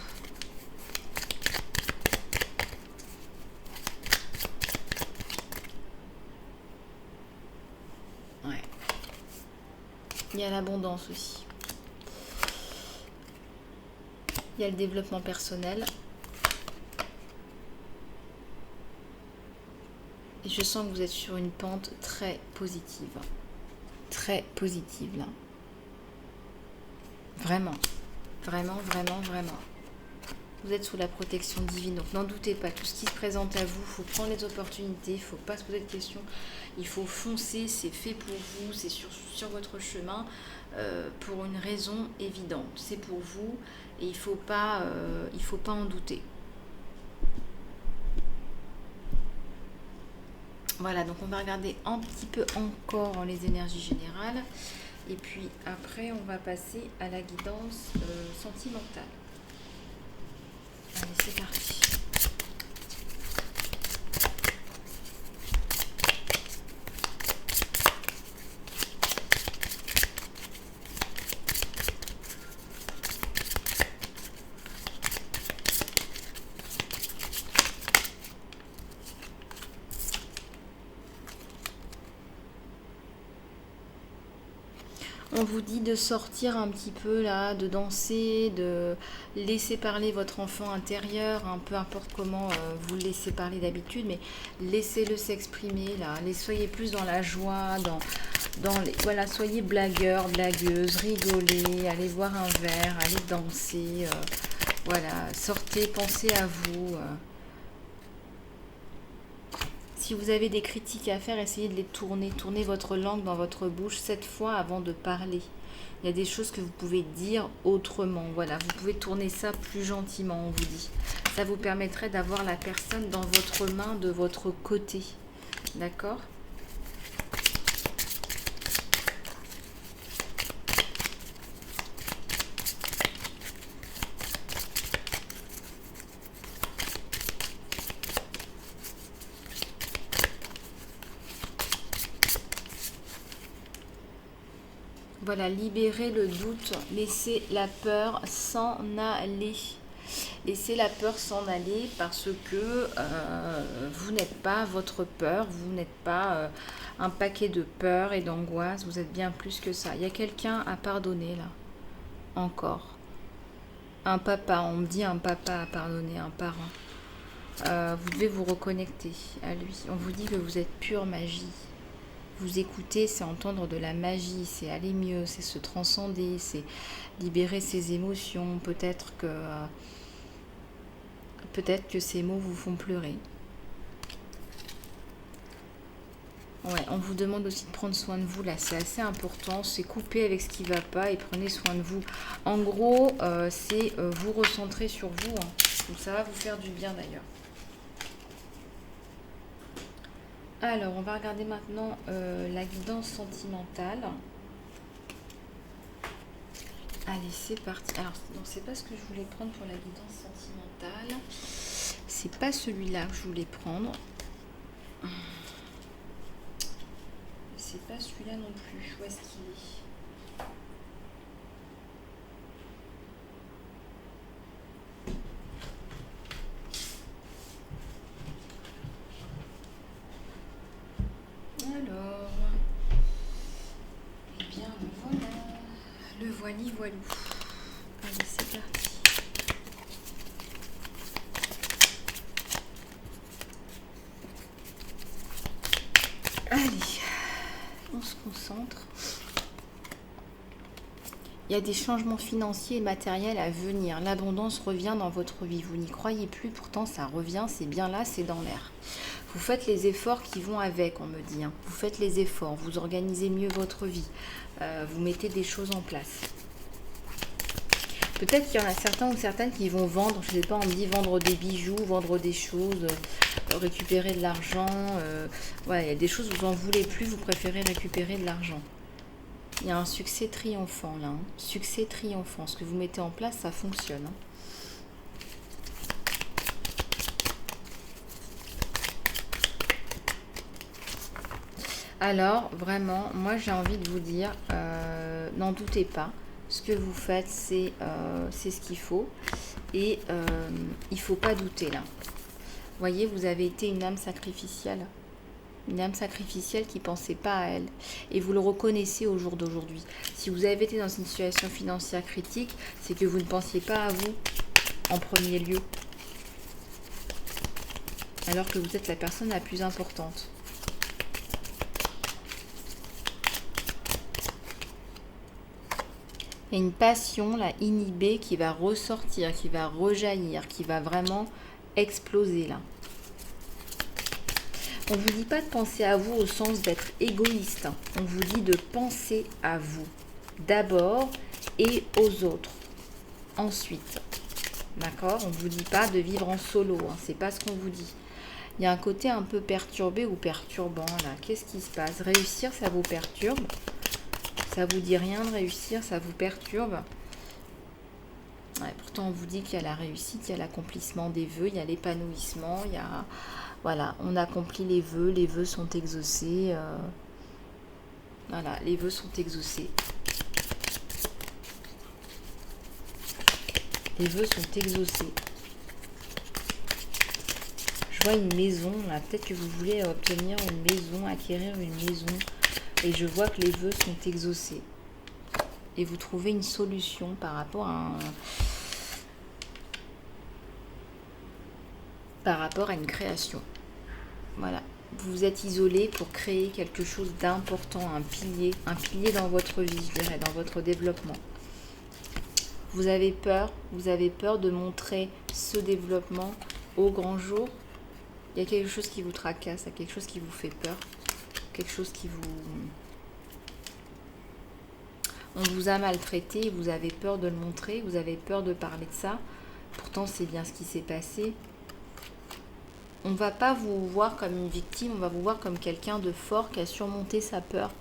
Il y a l'abondance aussi. Il y a le développement personnel. Et je sens que vous êtes sur une pente très positive. Très positive là. Vraiment. Vraiment, vraiment, vraiment. Vous êtes sous la protection divine. Donc n'en doutez pas. Tout ce qui se présente à vous, il faut prendre les opportunités. Il ne faut pas se poser de questions. Il faut foncer. C'est fait pour vous. C'est sur votre chemin pour une raison évidente. C'est pour vous. Et il ne faut pas en douter. Voilà, donc on va regarder un petit peu encore les énergies générales. Et puis après, on va passer à la guidance sentimentale. Allez, c'est parti. On vous dit de sortir un petit peu là, de danser, de laisser parler votre enfant intérieur, hein, peu importe comment vous le laissez parler d'habitude, mais laissez-le s'exprimer là, soyez plus dans la joie, voilà, soyez blagueur, blagueuse, rigolez, allez boire un verre, allez danser, voilà, sortez, pensez à vous. Si vous avez des critiques à faire, essayez de les tourner. Tournez votre langue dans votre bouche 7 fois avant de parler. Il y a des choses que vous pouvez dire autrement. Voilà, vous pouvez tourner ça plus gentiment, on vous dit. Ça vous permettrait d'avoir la personne dans votre main, de votre côté. D'accord ? Voilà, libérez le doute, laissez la peur s'en aller. Laissez la peur s'en aller parce que vous n'êtes pas votre peur, vous n'êtes pas un paquet de peur et d'angoisse, vous êtes bien plus que ça. Il y a quelqu'un à pardonner là, encore. Un papa, on me dit un papa à pardonner, un parent. Vous devez vous reconnecter à lui. On vous dit que vous êtes pure magie. Vous écouter, c'est entendre de la magie, c'est aller mieux, c'est se transcender, c'est libérer ses émotions. Peut-être que ces mots vous font pleurer. Ouais, on vous demande aussi de prendre soin de vous, là, c'est assez important. C'est couper avec ce qui ne va pas et prenez soin de vous. En gros, c'est vous recentrer sur vous. Hein. Donc ça va vous faire du bien d'ailleurs. Alors, on va regarder maintenant la guidance sentimentale. Allez, c'est parti. Alors, non, c'est pas ce que je voulais prendre pour la guidance sentimentale. C'est pas celui-là que je voulais prendre. C'est pas celui-là non plus. Où est-ce qu'il est ? Alors, eh bien, le voilà. Le voili voilou. Allez, c'est parti. Allez, on se concentre. Il y a des changements financiers et matériels à venir. L'abondance revient dans votre vie. Vous n'y croyez plus, pourtant ça revient, c'est bien là, c'est dans l'air. Vous faites les efforts qui vont avec, on me dit. Hein. Vous faites les efforts, vous organisez mieux votre vie. Vous mettez des choses en place. Peut-être qu'il y en a certains ou certaines qui vont vendre, je ne sais pas, on me dit vendre des bijoux, vendre des choses, récupérer de l'argent. Voilà, il y a des choses, vous n'en voulez plus, vous préférez récupérer de l'argent. Il y a un succès triomphant là. Hein. Succès triomphant. Ce que vous mettez en place, ça fonctionne. Hein. Alors, vraiment, moi j'ai envie de vous dire, n'en doutez pas. Ce que vous faites, c'est ce qu'il faut. Et il ne faut pas douter là. Vous voyez, vous avez été une âme sacrificielle. Une âme sacrificielle qui ne pensait pas à elle. Et vous le reconnaissez au jour d'aujourd'hui. Si vous avez été dans une situation financière critique, c'est que vous ne pensiez pas à vous en premier lieu. Alors que vous êtes la personne la plus importante. Il y a une passion là, inhibée qui va ressortir, qui va rejaillir, qui va vraiment exploser là. On ne vous dit pas de penser à vous au sens d'être égoïste. On vous dit de penser à vous d'abord et aux autres ensuite. D'accord? On ne vous dit pas de vivre en solo. Hein. C'est pas ce qu'on vous dit. Il y a un côté un peu perturbé ou perturbant là. Qu'est-ce qui se passe? Réussir, ça vous perturbe? Ça vous dit rien de réussir, ça vous perturbe? Ouais, pourtant, on vous dit qu'il y a la réussite, il y a l'accomplissement des vœux, il y a l'épanouissement, il y a... Voilà, on accomplit les vœux sont exaucés. Voilà, les vœux sont exaucés. Les vœux sont exaucés. Je vois une maison, là, peut-être que vous voulez obtenir une maison, acquérir une maison. Et je vois que les vœux sont exaucés. Et vous trouvez une solution par rapport à une création. Voilà. Vous vous êtes isolé pour créer quelque chose d'important, un pilier dans votre vie, je dirais, dans votre développement. Vous avez peur de montrer ce développement au grand jour. Il y a quelque chose qui vous tracasse, il y a quelque chose qui vous fait peur, quelque chose qui vous... On vous a maltraité, vous avez peur de le montrer, vous avez peur de parler de ça. Pourtant, c'est bien ce qui s'est passé. On ne va pas vous voir comme une victime, on va vous voir comme quelqu'un de fort qui a surmonté sa peur.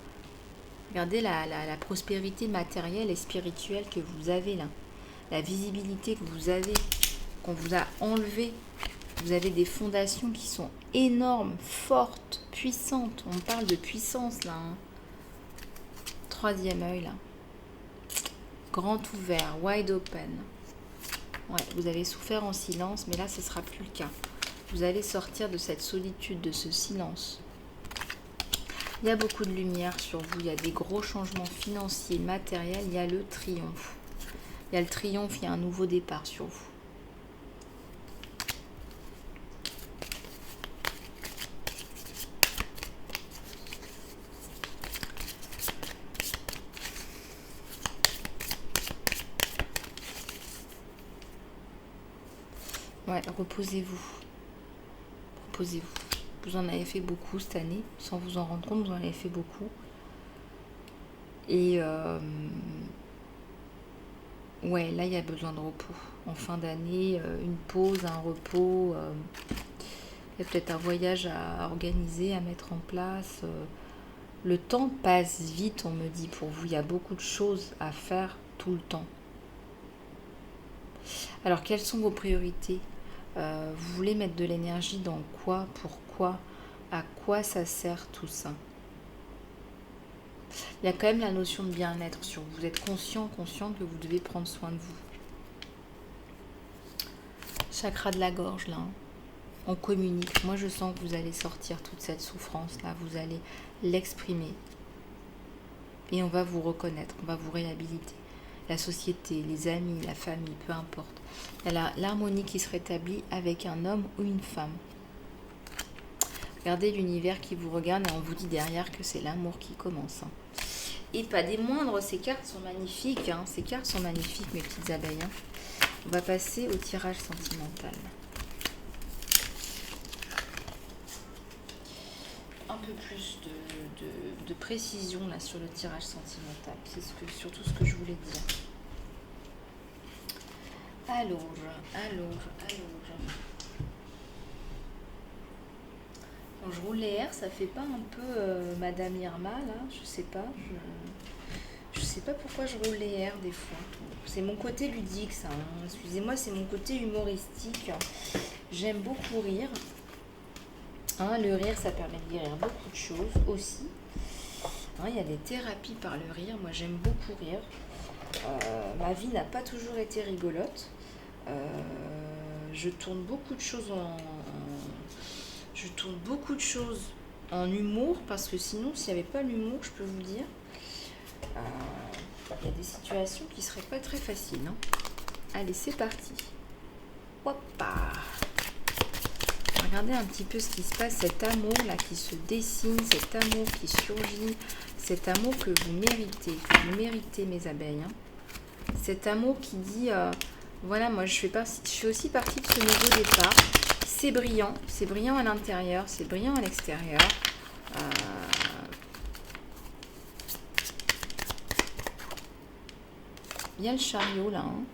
Regardez la prospérité matérielle et spirituelle que vous avez là. La visibilité que vous avez, qu'on vous a enlevée. Vous avez des fondations qui sont énormes, fortes, puissantes. On parle de puissance là. Hein. Troisième œil là. Grand ouvert, wide open. Ouais, vous avez souffert en silence, mais là ce ne sera plus le cas. Vous allez sortir de cette solitude, de ce silence. Il y a beaucoup de lumière sur vous, il y a des gros changements financiers, matériels, il y a le triomphe. Il y a le triomphe, il y a un nouveau départ sur vous. Ouais, reposez-vous. Reposez-vous. Vous en avez fait beaucoup cette année, sans vous en rendre compte, vous en avez fait beaucoup. Et ouais, là, il y a besoin de repos. En fin d'année, une pause, un repos. Il y a peut-être un voyage à organiser, à mettre en place. Le temps passe vite, on me dit, pour vous. Il y a beaucoup de choses à faire tout le temps. Alors, quelles sont vos priorités ? Vous voulez mettre de l'énergie dans quoi? Pourquoi? À quoi ça sert tout ça? Il y a quand même la notion de bien-être sur vous. Vous êtes consciente que vous devez prendre soin de vous. Chakra de la gorge, là. Hein. On communique. Moi, je sens que vous allez sortir toute cette souffrance-là. Vous allez l'exprimer. Et on va vous reconnaître. On va vous réhabiliter. La société, les amis, la famille, peu importe. Il y a l'harmonie qui se rétablit avec un homme ou une femme. Regardez l'univers qui vous regarde et on vous dit derrière que c'est l'amour qui commence. Hein. Et pas des moindres, ces cartes sont magnifiques. Hein. Ces cartes sont magnifiques, mes petites abeilles. Hein. On va passer au tirage sentimental. Un peu plus de précision là sur le tirage sentimental. C'est surtout ce que je voulais dire. Alors. Quand je roule les R, ça fait pas un peu Madame Irma là? Je sais pas. Je sais pas pourquoi je roule les R des fois. C'est mon côté ludique ça. Hein. Excusez-moi, c'est mon côté humoristique. J'aime beaucoup rire. Hein, le rire, ça permet de guérir beaucoup de choses aussi. Hein, il y a des thérapies par le rire. Moi, j'aime beaucoup rire. Ma vie n'a pas toujours été rigolote. Je tourne beaucoup de choses en humour, parce que sinon, s'il n'y avait pas l'humour, je peux vous dire, il y a des situations qui seraient pas très faciles. Hein. Allez, c'est parti. Hoppa. Regardez un petit peu ce qui se passe, cet amour là qui se dessine, cet amour qui surgit, cet amour que vous méritez mes abeilles. Hein. Cet amour qui dit, voilà, moi je fais aussi partie de ce nouveau départ. C'est brillant à l'intérieur, c'est brillant à l'extérieur. Il y a le chariot là. Hein.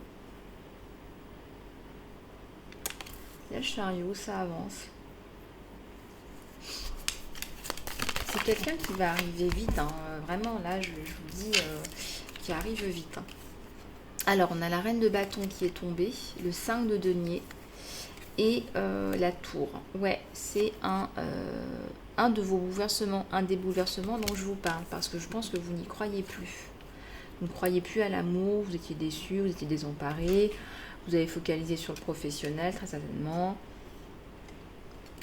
Il y a le chariot, ça avance. C'est quelqu'un qui va arriver vite. Hein. Vraiment, là, je vous dis, qui arrive vite. Hein. Alors, on a la reine de bâton qui est tombée, le 5 de denier et la tour. Ouais, c'est un de vos bouleversements, un des bouleversements dont je vous parle, parce que je pense que vous n'y croyez plus. Vous ne croyez plus à l'amour, vous étiez déçu, vous étiez désemparé, vous avez focalisé sur le professionnel, très certainement.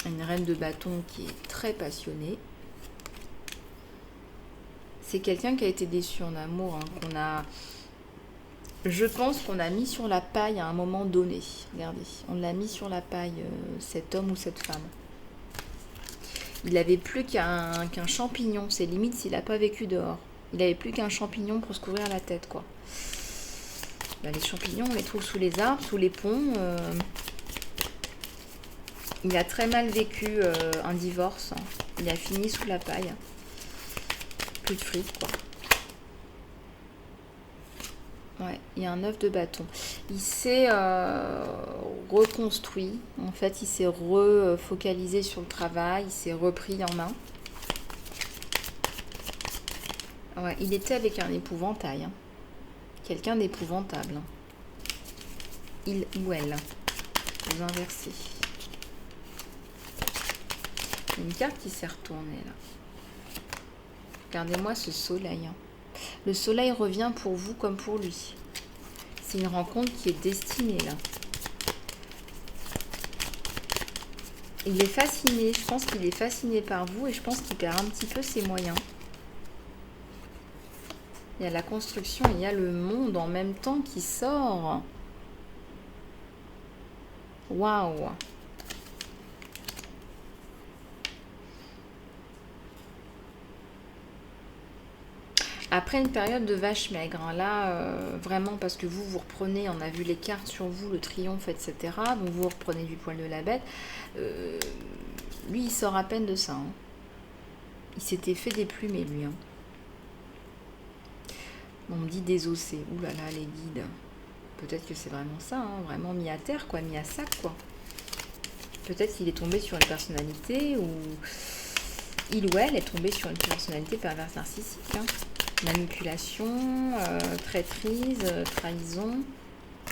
Une reine de bâton qui est très passionnée. C'est quelqu'un qui a été déçu en amour, hein, je pense qu'on a mis sur la paille à un moment donné. Regardez, on l'a mis sur la paille, cet homme ou cette femme. Il n'avait plus qu'un champignon, c'est limite s'il n'a pas vécu dehors. Il n'avait plus qu'un champignon pour se couvrir la tête, quoi. Là, les champignons, on les trouve sous les arbres, sous les ponts. Il a très mal vécu un divorce. Hein. Il a fini sous la paille. Plus de fric, quoi. Ouais, il y a un œuf de bâton. Il s'est reconstruit. En fait, il s'est refocalisé sur le travail. Il s'est repris en main. Ouais, il était avec un épouvantail. Hein. Quelqu'un d'épouvantable. Hein. Il ou elle. Vous inversez. Une carte qui s'est retournée là. Regardez-moi ce soleil. Hein. Le soleil revient pour vous comme pour lui. C'est une rencontre qui est destinée là. Il est fasciné. Je pense qu'il est fasciné par vous et je pense qu'il perd un petit peu ses moyens. Il y a la construction, il y a le monde en même temps qui sort. Waouh! Après une période de vache maigre, hein, là, vraiment, parce que vous reprenez, on a vu les cartes sur vous, le triomphe, etc. Donc vous reprenez du poil de la bête. Lui, il sort à peine de ça. Hein. Il s'était fait déplumer, lui. Hein. On me dit désossé. Ouh là là, les guides. Peut-être que c'est vraiment ça, hein, vraiment mis à terre, quoi, mis à sac, quoi. Peut-être qu'il est tombé sur une personnalité ou il ou elle est tombé sur une personnalité perverse narcissique. Hein. Manipulation, traîtrise, trahison.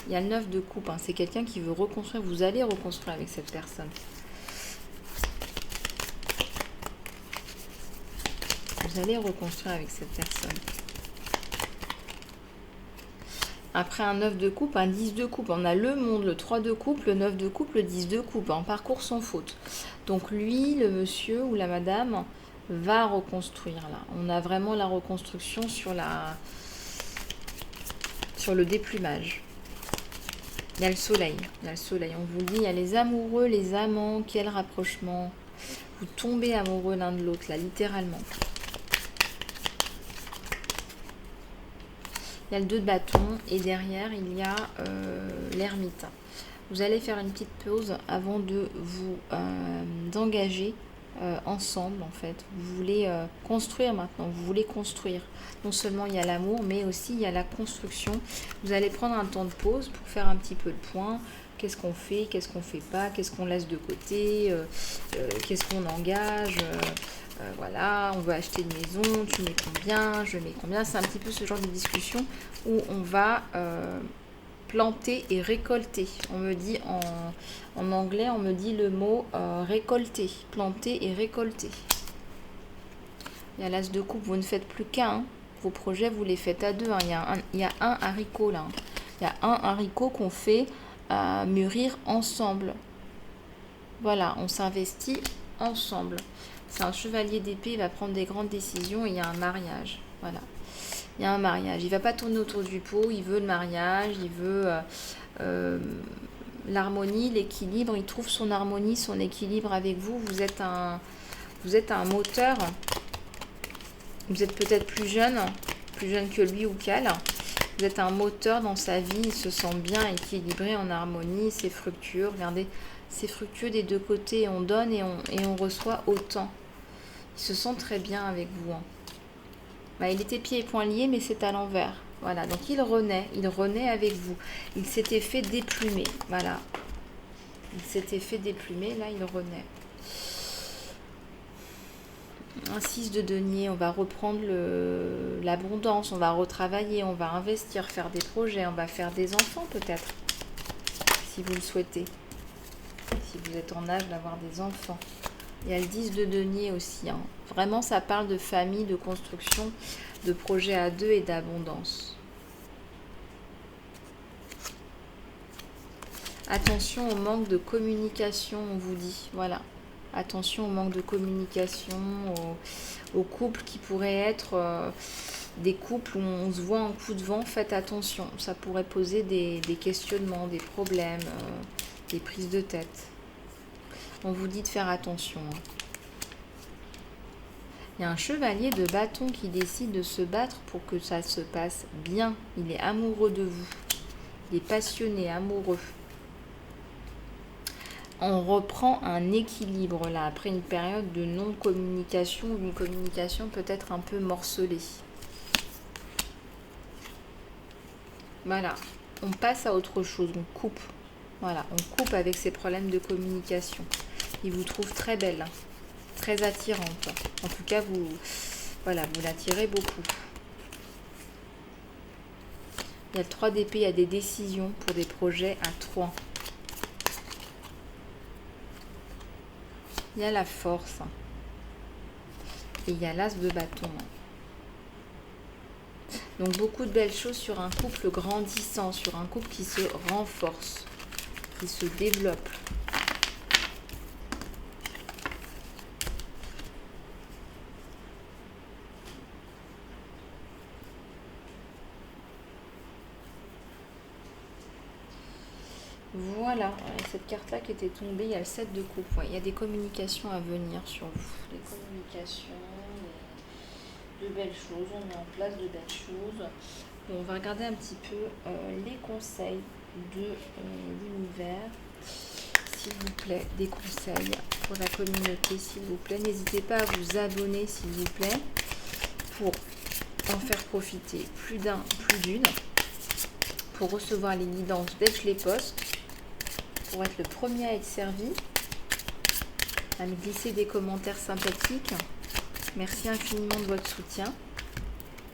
Il y a le 9 de coupe. Hein. C'est quelqu'un qui veut reconstruire. Vous allez reconstruire avec cette personne. Vous allez reconstruire avec cette personne. Après un 9 de coupe, un 10 de coupe. On a le monde, le 3 de coupe, le 9 de coupe, le 10 de coupe. En parcours sans faute. Donc lui, le monsieur ou la madame va reconstruire là. On a vraiment la reconstruction sur le déplumage. Il y a le soleil. Il y a le soleil. On vous dit, il y a les amoureux, les amants. Quel rapprochement. Vous tombez amoureux l'un de l'autre là, littéralement. Il y a le 2 de bâton et derrière, il y a l'ermite. Vous allez faire une petite pause avant de vous engager ensemble, en fait. Vous voulez construire maintenant, vous voulez construire. Non seulement il y a l'amour, mais aussi il y a la construction. Vous allez prendre un temps de pause pour faire un petit peu le point. Qu'est-ce qu'on fait, qu'est-ce qu'on fait pas, qu'est-ce qu'on laisse de côté, qu'est-ce qu'on engage voilà, on veut acheter une maison, tu mets combien, je mets combien. C'est un petit peu ce genre de discussion où on va planter et récolter. On me dit en anglais, on me dit le mot récolter, planter et récolter. Il y a l'as de coupe, vous ne faites plus qu'un. Hein. Vos projets, vous les faites à deux. Hein. Il y a un haricot là. Hein. Il y a un haricot qu'on fait mûrir ensemble. Voilà, on s'investit ensemble. C'est un chevalier d'épée, il va prendre des grandes décisions et il y a un mariage. Voilà. Il y a un mariage. Il ne va pas tourner autour du pot, il veut le mariage, il veut l'harmonie, l'équilibre. Il trouve son harmonie, son équilibre avec vous. Vous êtes un moteur. Vous êtes peut-être plus jeune que lui ou qu'elle. Vous êtes un moteur dans sa vie, il se sent bien équilibré, en harmonie, c'est fructueux. Regardez, c'est fructueux des deux côtés, on donne et on reçoit autant. Il se sent très bien avec vous. Hein. Bah, il était pieds et poings liés, mais c'est à l'envers. Voilà, donc il renaît avec vous. Il s'était fait déplumer, voilà. Il s'était fait déplumer, là il renaît. Un 6 de denier, on va reprendre l'abondance, on va retravailler, on va investir, faire des projets, on va faire des enfants peut-être, si vous le souhaitez, si vous êtes en âge d'avoir des enfants. Il y a le 10 de denier aussi. Hein. Vraiment, ça parle de famille, de construction, de projet à deux et d'abondance. Attention au manque de communication, on vous dit. Voilà. Attention au manque de communication, aux couples qui pourraient être des couples où on se voit en coup de vent. Faites attention, ça pourrait poser des questionnements, des problèmes, des prises de tête. On vous dit de faire attention. Il y a un chevalier de bâton qui décide de se battre pour que ça se passe bien. Il est amoureux de vous. Il est passionné, amoureux. On reprend un équilibre là, après une période de non-communication ou une communication peut-être un peu morcelée. Voilà, on passe à autre chose, on coupe. Voilà, on coupe avec ces problèmes de communication. Il vous trouve très belle, très attirante. En tout cas, vous l'attirez beaucoup. Il y a le 3 d'épée, il y a des décisions pour des projets à 3. Il y a la force. Et il y a l'as de bâton. Donc beaucoup de belles choses sur un couple grandissant, sur un couple qui se renforce, qui se développe. Voilà, cette carte-là qui était tombée, il y a le 7 de coupe. Ouais, il y a des communications à venir sur vous. Des communications, de belles choses, on met en place de belles choses. Bon, on va regarder un petit peu les conseils de l'univers. S'il vous plaît, des conseils pour la communauté, s'il vous plaît. N'hésitez pas à vous abonner, s'il vous plaît, pour en faire profiter plus d'un, plus d'une, pour recevoir les guidances dès que je les poste, pour être le premier à être servi, à me glisser des commentaires sympathiques. Merci infiniment de votre soutien.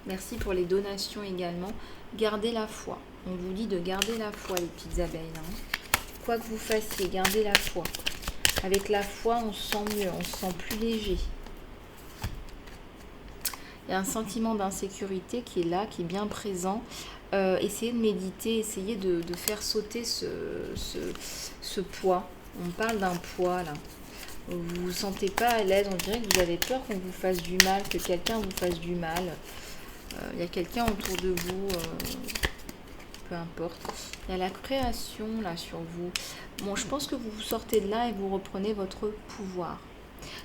Merci pour les donations également. Gardez la foi. On vous dit de garder la foi, les petites abeilles. Hein. Quoi que vous fassiez, gardez la foi. Avec la foi, on se sent mieux, on se sent plus léger. Il y a un sentiment d'insécurité qui est là, qui est bien présent. Essayez de méditer, essayez de faire sauter ce poids. On parle d'un poids là. Vous ne vous sentez pas à l'aise, on dirait que vous avez peur qu'on vous fasse du mal, que quelqu'un vous fasse du mal. Il y a quelqu'un autour de vous, peu importe. Il y a la création là sur vous. Bon, je pense que vous sortez de là et vous reprenez votre pouvoir.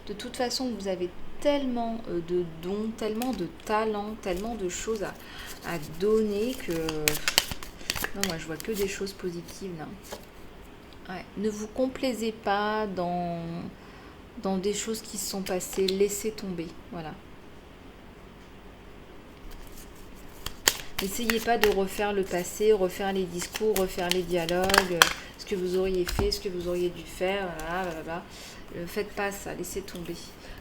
De toute façon, vous avez tellement de dons, tellement de talents, tellement de choses à donner que... Non, moi je vois que des choses positives là. Ouais. Ne vous complaisez pas dans des choses qui se sont passées, laissez tomber, voilà. N'essayez pas de refaire le passé, refaire les discours, refaire les dialogues, ce que vous auriez fait, ce que vous auriez dû faire, blablabla. Ne faites pas ça, laissez tomber.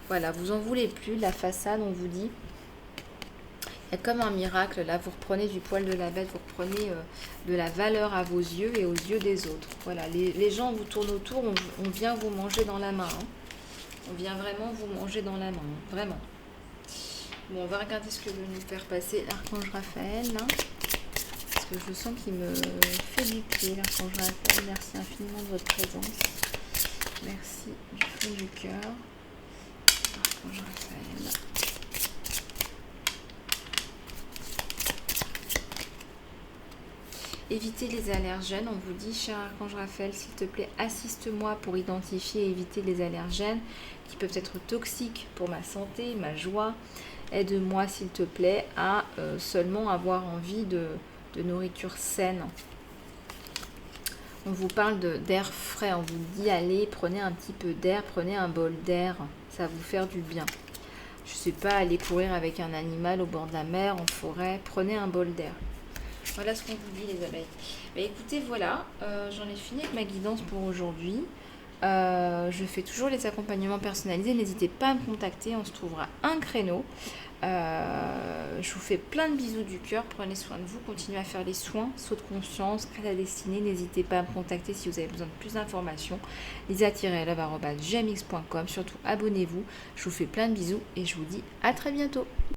Voilà, vous en voulez plus, la façade, on vous dit. Il y a comme un miracle, là, vous reprenez du poil de la bête, vous reprenez de la valeur à vos yeux et aux yeux des autres. Voilà, les gens vous tournent autour, on vient vous manger dans la main. Hein. On vient vraiment vous manger dans la main, hein, vraiment. Bon, on va regarder ce que veut nous faire passer l'archange Raphaël, là. Parce que je sens qu'il me fait du pied, l'archange Raphaël. Merci infiniment de votre présence. Merci du fond du cœur. Archange Raphaël. Évitez les allergènes. On vous dit, cher Archange Raphaël, s'il te plaît, assiste-moi pour identifier et éviter les allergènes qui peuvent être toxiques pour ma santé, ma joie. Aide-moi, s'il te plaît, à seulement avoir envie de nourriture saine. On vous parle d'air frais. On vous dit, allez, prenez un petit peu d'air, prenez un bol d'air. Ça va vous faire du bien. Je ne sais pas, aller courir avec un animal au bord de la mer, en forêt. Prenez un bol d'air. Voilà ce qu'on vous dit, les abeilles. Mais écoutez, voilà, j'en ai fini avec ma guidance pour aujourd'hui. Je fais toujours les accompagnements personnalisés. N'hésitez pas à me contacter, on se trouvera un créneau. Je vous fais plein de bisous du cœur. Prenez soin de vous, continuez à faire les soins, saut de conscience, crête à destinée. N'hésitez pas à me contacter si vous avez besoin de plus d'informations. lisa-love@gmx.com. Surtout, abonnez-vous. Je vous fais plein de bisous et je vous dis à très bientôt.